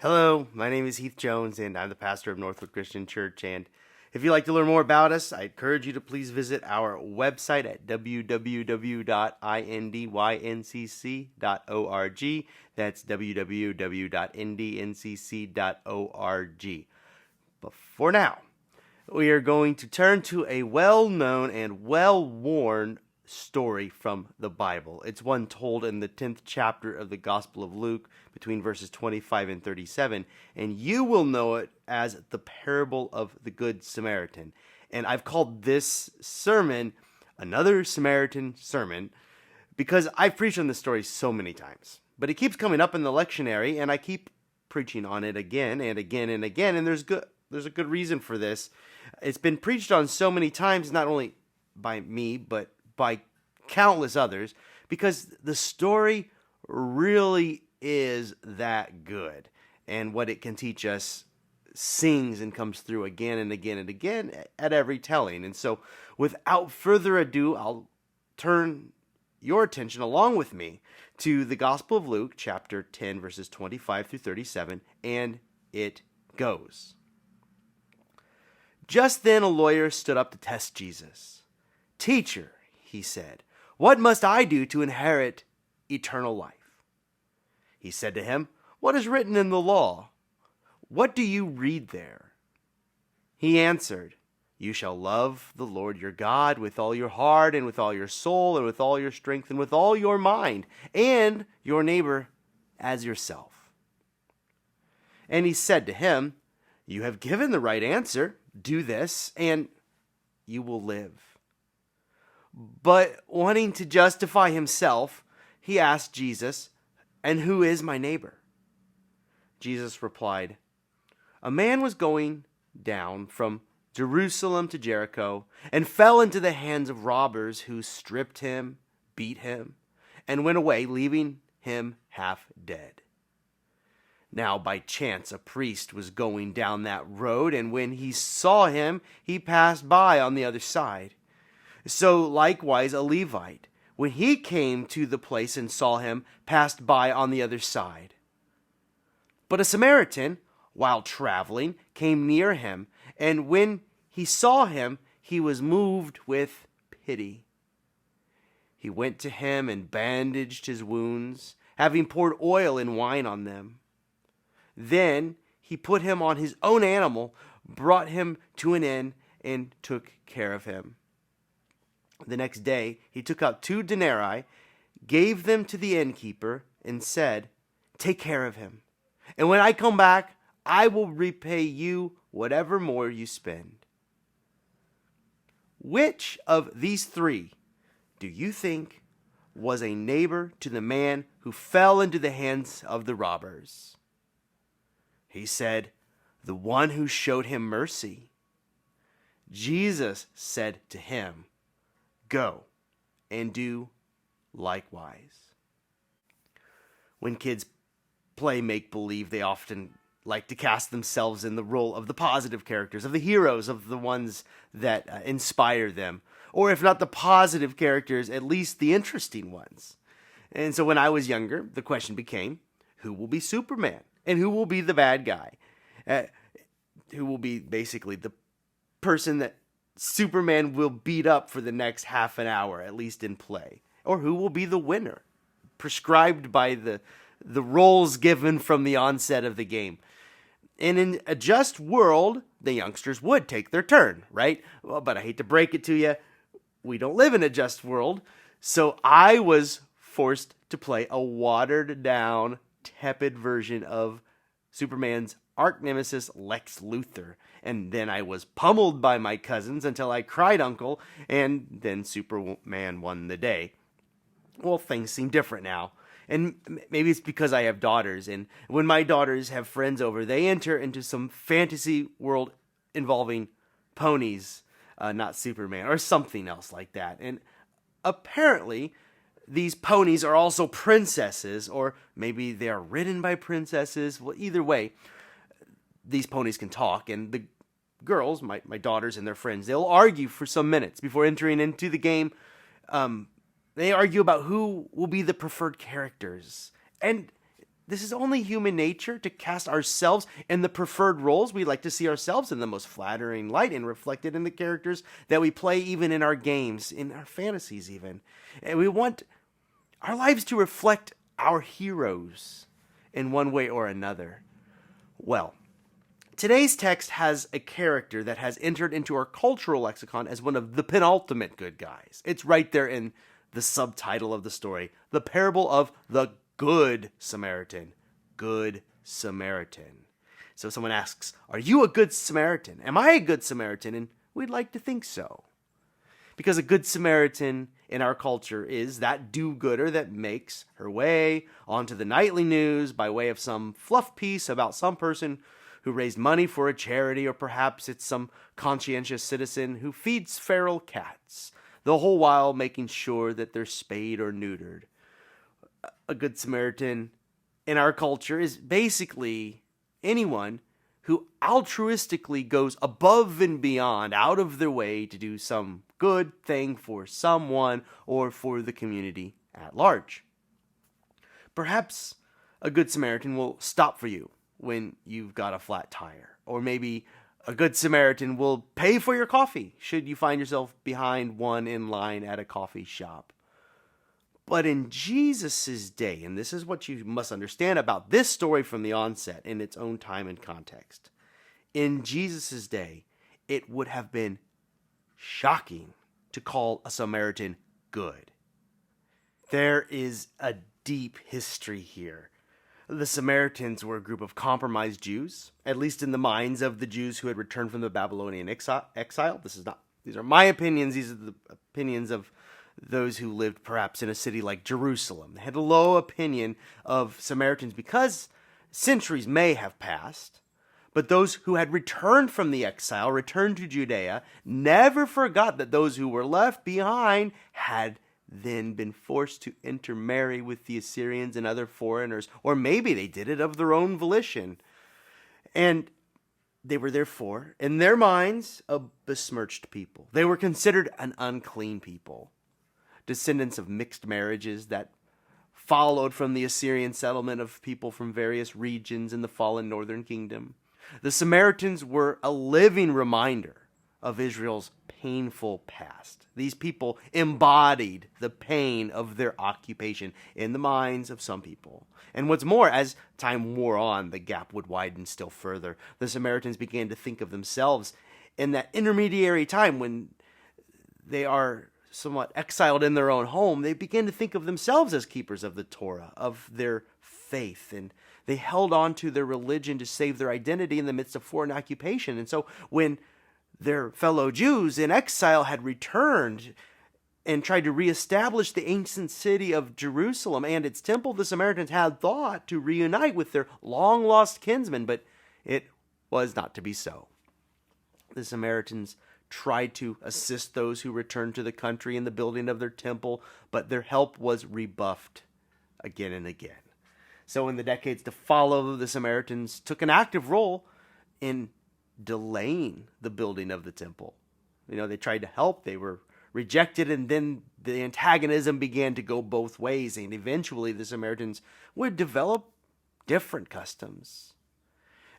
Hello, my name is Heath Jones, and I'm the pastor of Northwood Christian Church. And if you'd like to learn more about us, I encourage you to please visit our website at www.indYNCC.org. That's www.ndncc.org. But for now, we are going to turn to a well-known and well-worn story from the Bible. It's one told in the 10th chapter of the Gospel of Luke between verses 25 and 37, and you will know it as the parable of the Good Samaritan. And I've called this sermon another Samaritan sermon because I've preached on this story so many times. But it keeps coming up in the lectionary, and I keep preaching on it again and again and again, and there's a good reason for this. It's been preached on so many times, not only by me, but by countless others, because the story really is that good, and what it can teach us sings and comes through again and again and again at every telling. And so without further ado, I'll turn your attention along with me to the Gospel of Luke chapter 10 verses 25 through 37, and it goes. Just then a lawyer stood up to test Jesus. "Teacher," he said, "what must I do to inherit eternal life?" He said to him, "What is written in the law? What do you read there?" He answered, "You shall love the Lord your God with all your heart and with all your soul and with all your strength and with all your mind, and your neighbor as yourself." And he said to him, "You have given the right answer. Do this, and you will live." But wanting to justify himself, he asked Jesus, "And who is my neighbor?" Jesus replied, "A man was going down from Jerusalem to Jericho and fell into the hands of robbers who stripped him, beat him, and went away, leaving him half dead. Now by chance a priest was going down that road, and when he saw him, he passed by on the other side. So likewise a Levite, when he came to the place and saw him, passed by on the other side. But a Samaritan, while traveling, came near him, and when he saw him, he was moved with pity. He went to him and bandaged his wounds, having poured oil and wine on them. Then he put him on his own animal, brought him to an inn, and took care of him. The next day he took out 2 denarii, gave them to the innkeeper, and said, 'Take care of him, and when I come back, I will repay you whatever more you spend.' Which of these 3 do you think was a neighbor to the man who fell into the hands of the robbers?" He said, "The one who showed him mercy." Jesus said to him, "Go and do likewise." When kids play make-believe, they often like to cast themselves in the role of the positive characters, of the heroes, of the ones that inspire them. Or if not the positive characters, at least the interesting ones. And so when I was younger, the question became, who will be Superman? And who will be the bad guy? Who will be basically the person that Superman will beat up for the next half an hour, at least in play? Or who will be the winner, prescribed by the roles given from the onset of the game? And in a just world, the youngsters would take their turn, right? Well, but I hate to break it to you, we don't live in a just world. So I was forced to play a watered down, tepid version of Superman's arch nemesis Lex Luthor, and then I was pummeled by my cousins until I cried uncle, and then Superman won the day. Well, things seem different now, and maybe it's because I have daughters, and when my daughters have friends over, they enter into some fantasy world involving ponies, not Superman, or something else like that, and apparently these ponies are also princesses, or maybe they are ridden by princesses. Well, either way, these ponies can talk, and the girls, my daughters and their friends, they'll argue for some minutes before entering into the game. They argue about who will be the preferred characters. And this is only human nature to cast ourselves in the preferred roles. We like to see ourselves in the most flattering light and reflected in the characters that we play, even in our games, in our fantasies even. And we want our lives to reflect our heroes in one way or another. Well, today's text has a character that has entered into our cultural lexicon as one of the penultimate good guys. It's right there in the subtitle of the story, the parable of the Good Samaritan. Good Samaritan. So someone asks, are you a good Samaritan? Am I a good Samaritan? And we'd like to think so. Because a good Samaritan in our culture is that do-gooder that makes her way onto the nightly news by way of some fluff piece about some person who raised money for a charity, or perhaps it's some conscientious citizen who feeds feral cats, the whole while making sure that they're spayed or neutered. A good Samaritan in our culture is basically anyone who altruistically goes above and beyond, out of their way to do some good thing for someone or for the community at large. Perhaps a good Samaritan will stop for you when you've got a flat tire, or maybe a good Samaritan will pay for your coffee should you find yourself behind one in line at a coffee shop. But in Jesus' day, and this is what you must understand about this story from the onset in its own time and context, in Jesus' day, it would have been shocking to call a Samaritan good. There is a deep history here. The Samaritans were a group of compromised Jews, at least in the minds of the Jews who had returned from the Babylonian exile. These are my opinions. These are the opinions of those who lived perhaps in a city like Jerusalem. They had a low opinion of Samaritans because centuries may have passed, but those who had returned from the exile, returned to Judea, never forgot that those who were left behind had then been forced to intermarry with the Assyrians and other foreigners, or maybe they did it of their own volition. And they were therefore, in their minds, a besmirched people. They were considered an unclean people, descendants of mixed marriages that followed from the Assyrian settlement of people from various regions in the fallen northern kingdom. The Samaritans were a living reminder of Israel's painful past. These people embodied the pain of their occupation in the minds of some people. And what's more, as time wore on, the gap would widen still further. The Samaritans began to think of themselves in that intermediary time when they are somewhat exiled in their own home. They began to think of themselves as keepers of the Torah, of their faith, and they held on to their religion to save their identity in the midst of foreign occupation. And so when their fellow Jews in exile had returned and tried to reestablish the ancient city of Jerusalem and its temple, the Samaritans had thought to reunite with their long-lost kinsmen, but it was not to be so. The Samaritans tried to assist those who returned to the country in the building of their temple, but their help was rebuffed again and again. So in the decades to follow, the Samaritans took an active role in delaying the building of the temple. They tried to help, they were rejected, and then the antagonism began to go both ways, and eventually the Samaritans would develop different customs.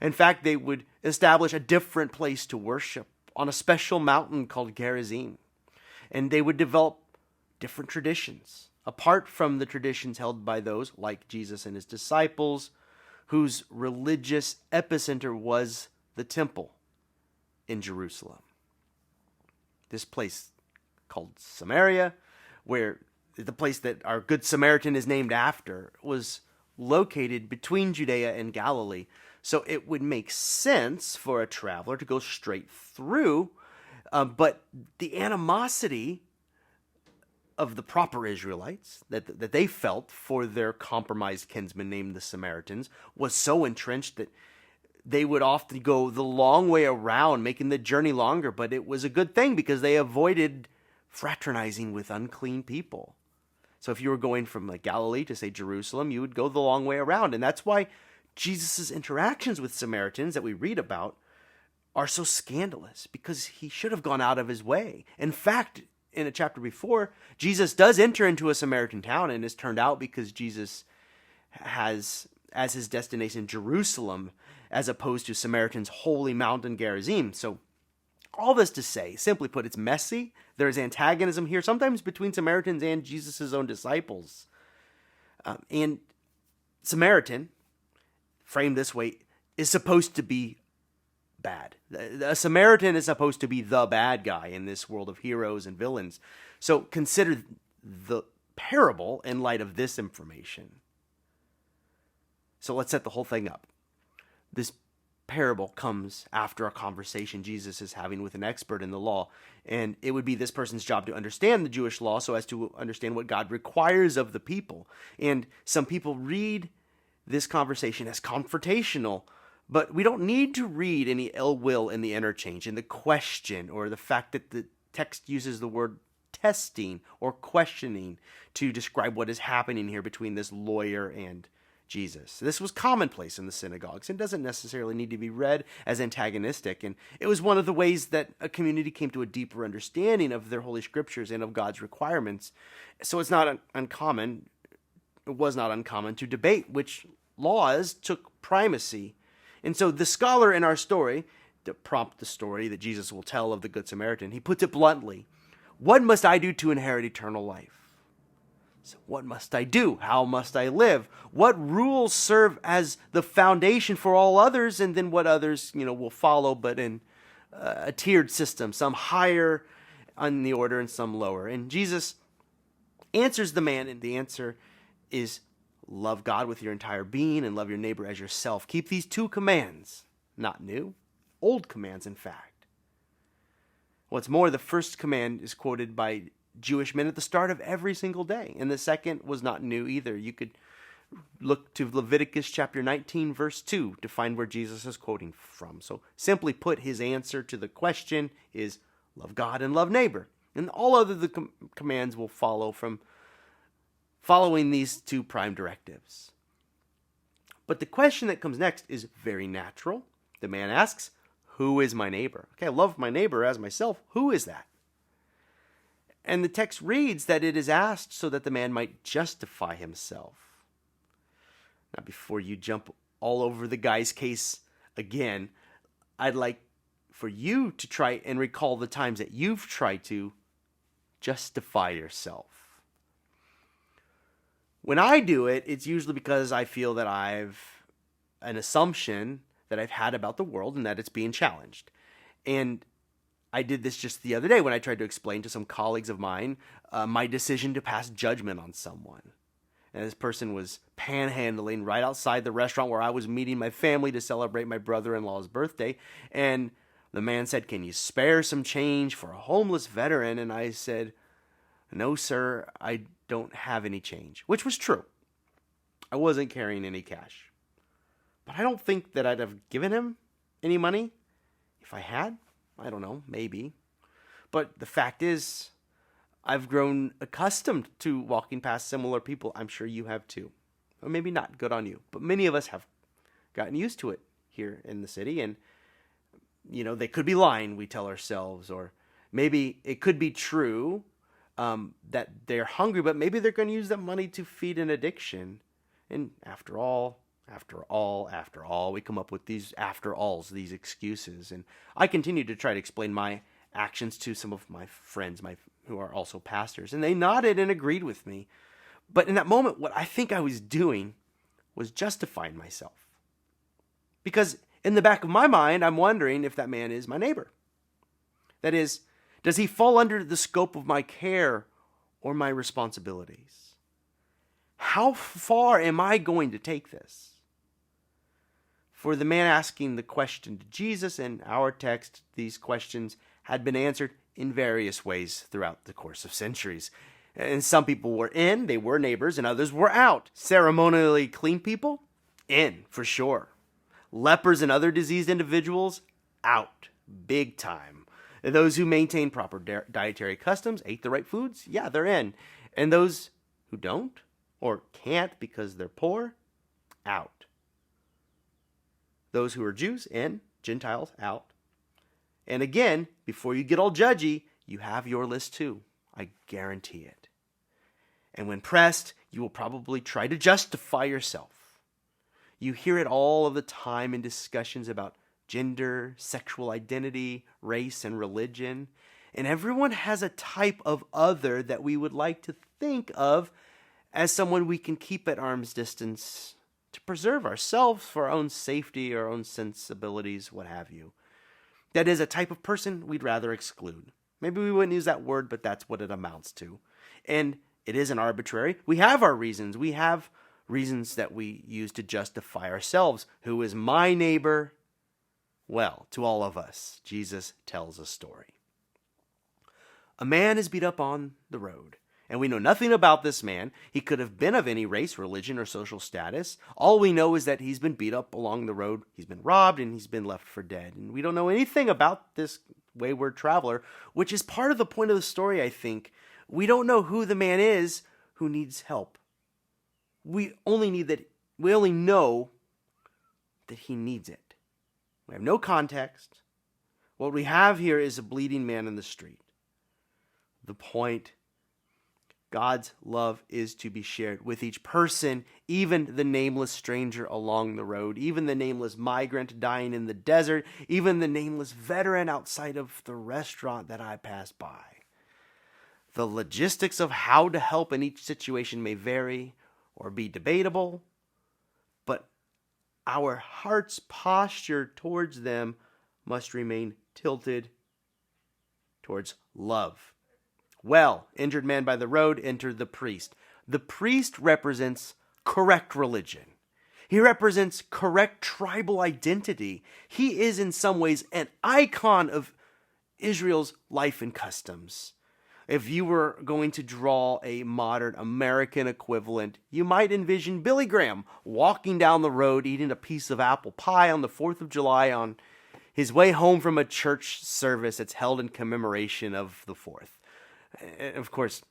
In fact, they would establish a different place to worship on a special mountain called Gerizim. And they would develop different traditions, apart from the traditions held by those like Jesus and his disciples, whose religious epicenter was the temple in Jerusalem. This place called Samaria, where the place that our Good Samaritan is named after, was located between Judea and Galilee. So it would make sense for a traveler to go straight through, but the animosity of the proper Israelites that they felt for their compromised kinsmen named the Samaritans was so entrenched that they would often go the long way around, making the journey longer, but it was a good thing because they avoided fraternizing with unclean people. So if you were going from Galilee to, say, Jerusalem, you would go the long way around, and that's why Jesus' interactions with Samaritans that we read about are so scandalous, because he should have gone out of his way. In fact, in a chapter before, Jesus does enter into a Samaritan town, and it's turned out because Jesus has as his destination Jerusalem, as opposed to Samaritan's holy mountain Gerizim. So all this to say, simply put, it's messy. There's antagonism here, sometimes between Samaritans and Jesus' own disciples. And Samaritan, framed this way, is supposed to be bad. A Samaritan is supposed to be the bad guy in this world of heroes and villains. So consider the parable in light of this information. So let's set the whole thing up. This parable comes after a conversation Jesus is having with an expert in the law, and it would be this person's job to understand the Jewish law so as to understand what God requires of the people. And some people read this conversation as confrontational, but we don't need to read any ill will in the interchange, in the question, or the fact that the text uses the word testing or questioning to describe what is happening here between this lawyer and Jesus. This was commonplace in the synagogues and doesn't necessarily need to be read as antagonistic. And it was one of the ways that a community came to a deeper understanding of their Holy Scriptures and of God's requirements. So it's not uncommon, it was not uncommon to debate which laws took primacy. And so the scholar in our story, to prompt the story that Jesus will tell of the Good Samaritan, he puts it bluntly: what must I do to inherit eternal life? So what must I do? How must I live? What rules serve as the foundation for all others, and then what others, will follow, but in a tiered system, some higher on the order and some lower. And Jesus answers the man, and the answer is love God with your entire being and love your neighbor as yourself. Keep these two commands, not new, old commands, in fact. What's more, the first command is quoted by Jewish men at the start of every single day, and the second was not new either. You could look to Leviticus chapter 19, verse 2 to find where Jesus is quoting from. So simply put, his answer to the question is love God and love neighbor. And all other commands will follow from following these two prime directives. But the question that comes next is very natural. The man asks, who is my neighbor? Okay, I love my neighbor as myself. Who is that? And the text reads that it is asked so that the man might justify himself. Now, before you jump all over the guy's case again, I'd like for you to try and recall the times that you've tried to justify yourself. When I do it, it's usually because I feel that I've an assumption that I've had about the world and that it's being challenged. And I did this just the other day when I tried to explain to some colleagues of mine my decision to pass judgment on someone. And this person was panhandling right outside the restaurant where I was meeting my family to celebrate my brother-in-law's birthday. And the man said, "Can you spare some change for a homeless veteran?" And I said, "No, sir, I don't have any change," which was true. I wasn't carrying any cash. But I don't think that I'd have given him any money if I had. I don't know, maybe. But the fact is, I've grown accustomed to walking past similar people. I'm sure you have too. Or maybe not, good on you. But many of us have gotten used to it here in the city. And, they could be lying, we tell ourselves. Or maybe it could be true that they're hungry, but maybe they're going to use that money to feed an addiction. And after all, we come up with these after-alls, these excuses. And I continue to try to explain my actions to some of my friends who are also pastors. And they nodded and agreed with me. But in that moment, what I think I was doing was justifying myself. Because in the back of my mind, I'm wondering if that man is my neighbor. That is, does he fall under the scope of my care or my responsibilities? How far am I going to take this? For the man asking the question to Jesus in our text, these questions had been answered in various ways throughout the course of centuries. And some people were in, they were neighbors, and others were out. Ceremonially clean people? In, for sure. Lepers and other diseased individuals? Out. Big time. And those who maintain proper dietary customs, ate the right foods? Yeah, they're in. And those who don't, or can't because they're poor? Out. Those who are Jews, in. Gentiles, out. And again, before you get all judgy, you have your list too. I guarantee it. And when pressed, you will probably try to justify yourself. You hear it all of the time in discussions about gender, sexual identity, race, and religion. And everyone has a type of other that we would like to think of as someone we can keep at arm's distance to preserve ourselves for our own safety, our own sensibilities, what have you. That is a type of person we'd rather exclude. Maybe we wouldn't use that word, but that's what it amounts to. And it isn't arbitrary. We have our reasons. We have reasons that we use to justify ourselves. Who is my neighbor? Well, to all of us, Jesus tells a story. A man is beat up on the road, and we know nothing about this man. He could have been of any race, religion, or social status. All we know is that he's been beat up along the road, he's been robbed, and he's been left for dead. And we don't know anything about this wayward traveler, which is part of the point of the story, I think. We don't know who the man is who needs help. We only know that he needs it. We have no context. What we have here is a bleeding man in the street. The point, God's love is to be shared with each person, even the nameless stranger along the road, even the nameless migrant dying in the desert, even the nameless veteran outside of the restaurant that I passed by. The logistics of how to help in each situation may vary or be debatable, but our heart's posture towards them must remain tilted towards love. Well, injured man by the road, entered the priest. The priest represents correct religion. He represents correct tribal identity. He is in some ways an icon of Israel's life and customs. If you were going to draw a modern American equivalent, you might envision Billy Graham walking down the road eating a piece of apple pie on the 4th of July on his way home from a church service that's held in commemoration of the 4th. And of course,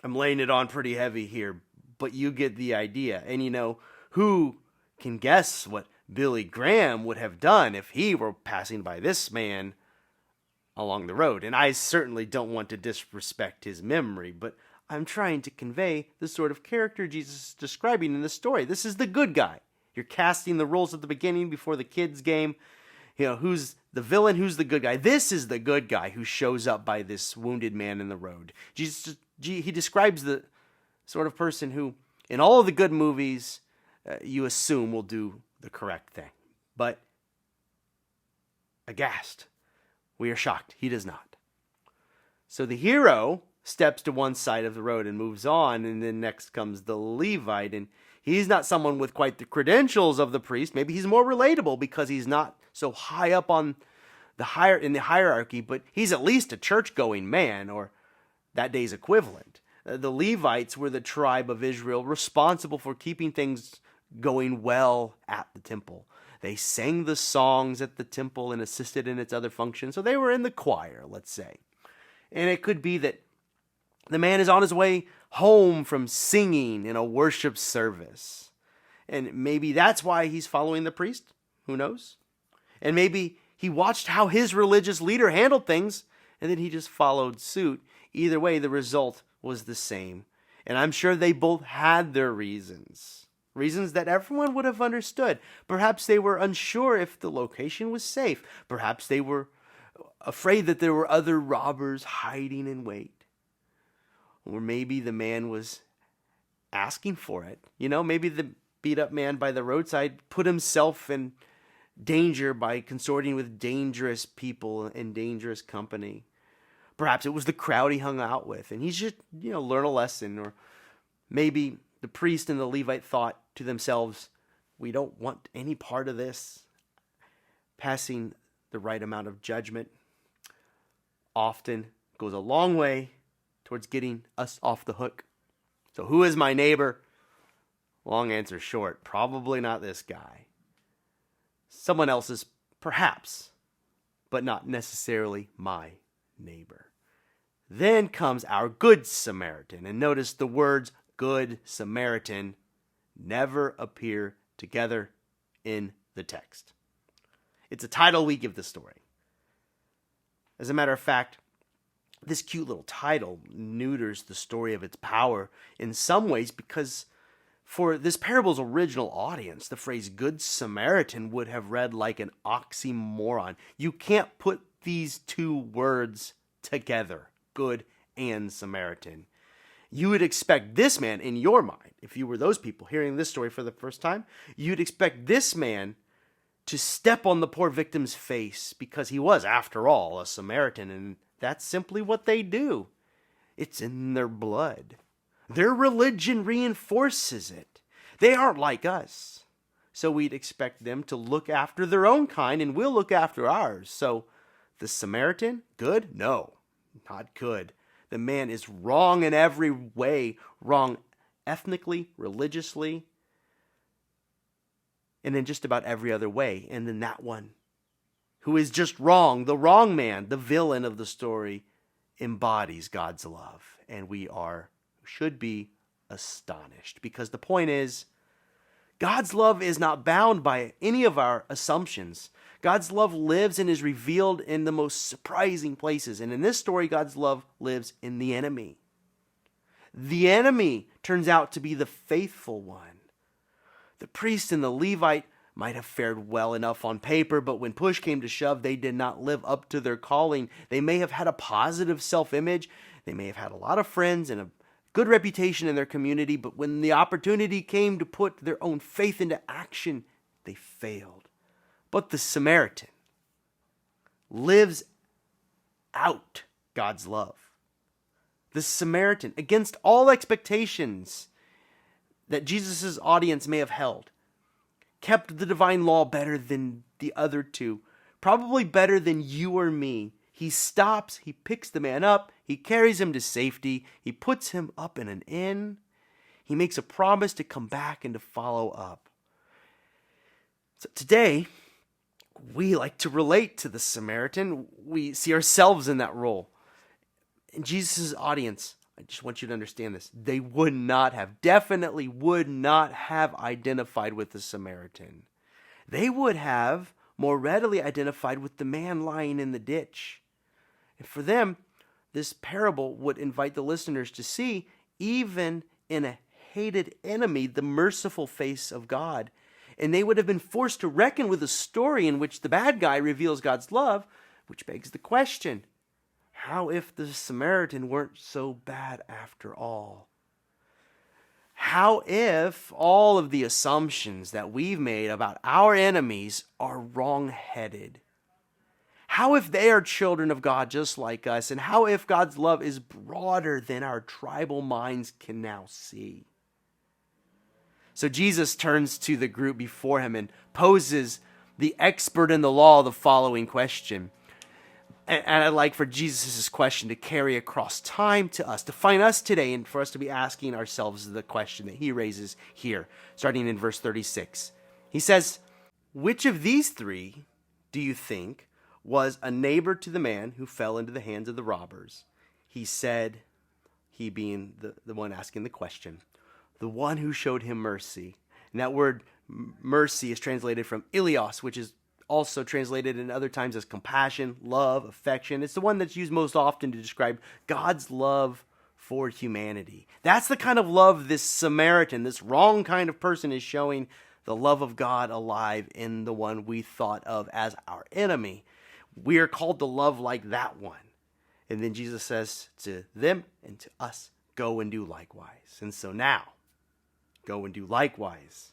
I'm laying it on pretty heavy here, but you get the idea. And you know, who can guess what Billy Graham would have done if he were passing by this man along the road? And I certainly don't want to disrespect his memory, but I'm trying to convey the sort of character Jesus is describing in the story. This is the good guy. You're casting the roles at the beginning before the kids' game. You know, who's the villain, who's the good guy? This is the good guy who shows up by this wounded man in the road. Jesus, he describes the sort of person who, in all of the good movies, you assume will do the correct thing. But aghast, we are shocked. He does not. So the hero steps to one side of the road and moves on, and then next comes the Levite, and he's not someone with quite the credentials of the priest. Maybe he's more relatable because he's not so high up on in the hierarchy, but he's at least a church-going man, or that day's equivalent. The Levites were the tribe of Israel responsible for keeping things going well at the temple. They sang the songs at the temple and assisted in its other functions, so they were in the choir, let's say. And it could be that the man is on his way home from singing in a worship service. And maybe that's why he's following the priest. Who knows? And maybe he watched how his religious leader handled things, and then he just followed suit. Either way, the result was the same. And I'm sure they both had their reasons. Reasons that everyone would have understood. Perhaps they were unsure if the location was safe. Perhaps they were afraid that there were other robbers hiding in wait. Or maybe the man was asking for it. You know, maybe the beat up man by the roadside put himself in danger by consorting with dangerous people and dangerous company. Perhaps it was the crowd he hung out with, and he should, learn a lesson. Or maybe the priest and the Levite thought to themselves, we don't want any part of this. Passing the right amount of judgment often goes a long way towards getting us off the hook. So who is my neighbor? Long answer short, probably not this guy. Someone else's, perhaps, but not necessarily my neighbor. Then comes our Good Samaritan. And notice the words Good Samaritan never appear together in the text. It's a title we give the story. As a matter of fact, this cute little title neuters the story of its power in some ways because For this parable's original audience, the phrase Good Samaritan would have read like an oxymoron. You can't put these two words together, good and Samaritan. You would expect this man, in your mind, if you were those people hearing this story for the first time, you'd expect this man to step on the poor victim's face because he was, after all, a Samaritan, and that's simply what they do. It's in their blood. Their religion reinforces it. They aren't like us. So we'd expect them to look after their own kind, and we'll look after ours. So the Samaritan, good? No, not good. The man is wrong in every way, wrong ethnically, religiously, and in just about every other way. And then that one, who is just wrong, the wrong man, the villain of the story, embodies God's love. And we should be astonished, because the point is, God's love is not bound by any of our assumptions. God's love lives and is revealed in the most surprising places. And in this story, God's love lives in the enemy. The enemy turns out to be the faithful one. The priest and the Levite might have fared well enough on paper, but when push came to shove, they did not live up to their calling. They may have had a positive self-image. They may have had a lot of friends and a good reputation in their community, but when the opportunity came to put their own faith into action, they failed. But the Samaritan lives out God's love. The Samaritan, against all expectations that Jesus' audience may have held, kept the divine law better than the other two, probably better than you or me. He stops, he picks the man up, he carries him to safety, he puts him up in an inn, he makes a promise to come back and to follow up. So today, we like to relate to the Samaritan. We see ourselves in that role. In Jesus' audience, I just want you to understand this, they definitely would not have identified with the Samaritan. They would have more readily identified with the man lying in the ditch. And for them, this parable would invite the listeners to see, even in a hated enemy, the merciful face of God. And they would have been forced to reckon with a story in which the bad guy reveals God's love, which begs the question, how if the Samaritan weren't so bad after all? How if all of the assumptions that we've made about our enemies are wrong-headed? How if they are children of God just like us? And how if God's love is broader than our tribal minds can now see? So Jesus turns to the group before him and poses the expert in the law the following question. And I'd like for Jesus' question to carry across time to us, to find us today, and for us to be asking ourselves the question that he raises here, starting in verse 36. He says, "Which of these three do you think was a neighbor to the man who fell into the hands of the robbers?" He said, he being the one asking the question, "The one who showed him mercy." And that word mercy is translated from ilios, which is also translated in other times as compassion, love, affection. It's the one that's used most often to describe God's love for humanity. That's the kind of love this Samaritan, this wrong kind of person, is showing, the love of God alive in the one we thought of as our enemy. We are called to love like that one. And then Jesus says to them and to us, go and do likewise. And so now, go and do likewise.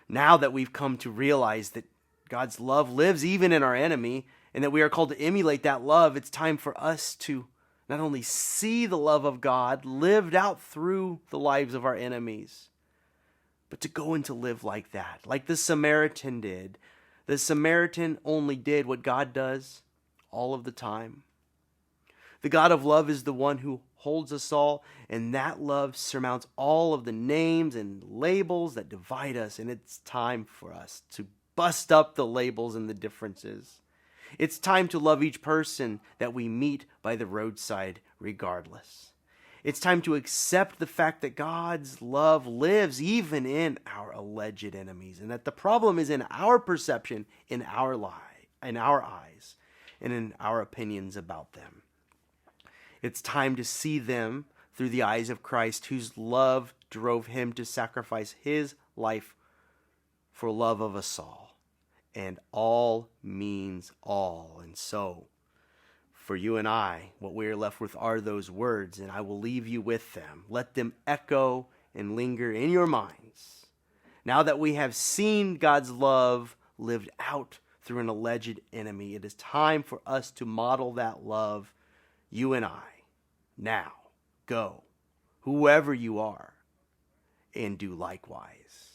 Now that we've come to realize that God's love lives even in our enemy, and that we are called to emulate that love, it's time for us to not only see the love of God lived out through the lives of our enemies, but to go and to live like that, like the Samaritan did. The Samaritan only did what God does all of the time. The God of love is the one who holds us all, and that love surmounts all of the names and labels that divide us, and it's time for us to bust up the labels and the differences. It's time to love each person that we meet by the roadside regardless. It's time to accept the fact that God's love lives even in our alleged enemies, and that the problem is in our perception, in our eyes, and in our opinions about them. It's time to see them through the eyes of Christ, whose love drove him to sacrifice his life for love of us all. And all means all. And so, for you and I, what we are left with are those words, and I will leave you with them. Let them echo and linger in your minds. Now that we have seen God's love lived out through an alleged enemy, it is time for us to model that love, you and I. Now, go, whoever you are, and do likewise.